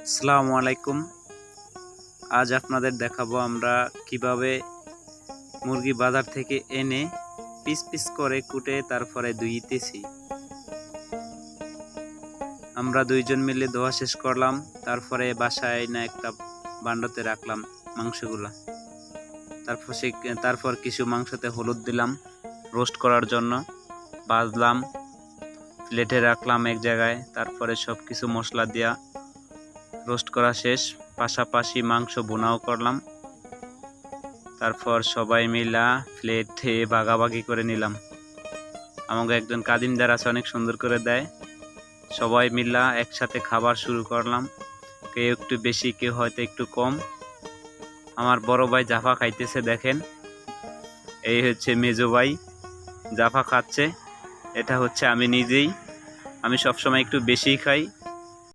আসসালামু আলাইকুম। আজ আপনাদের দেখাবো আমরা কিভাবে মুরগি বাজার থেকে এনে পিস পিস করে কুটে তারপরে ধুইতেছি। আমরা দুইজন মিলে ধোয়া শেষ করলাম, তারপরে বাসায় না একটা ভাণ্ডাতে রাখলাম মাংসগুলা। তারপর কিছু মাংসতে হলুদ দিলাম রোস্ট করার জন্য, ভাজলাম, প্লেটে রাখলাম এক জায়গায়। তারপরে সব কিছু মশলা দিয়া রোস্ট করা শেষ, পাশাপাশি মাংস ভুনাও করলাম। তারপর সবাই মিলা প্লেটে ভাগাভাগি করে নিলাম। আমাকে একজন কাদিমদার আছে, অনেক সুন্দর করে দেয়। সবাই মিলা একসাথে খাবার শুরু করলাম। কেউ একটু বেশি, কেউ হয়তো একটু কম। আমার বড় ভাই জাফা খাইতেছে, দেখেন। এই হচ্ছে মেজো ভাই জাফা খাচ্ছে। এটা হচ্ছে আমি নিজেই। আমি সবসময় একটু বেশি খাই।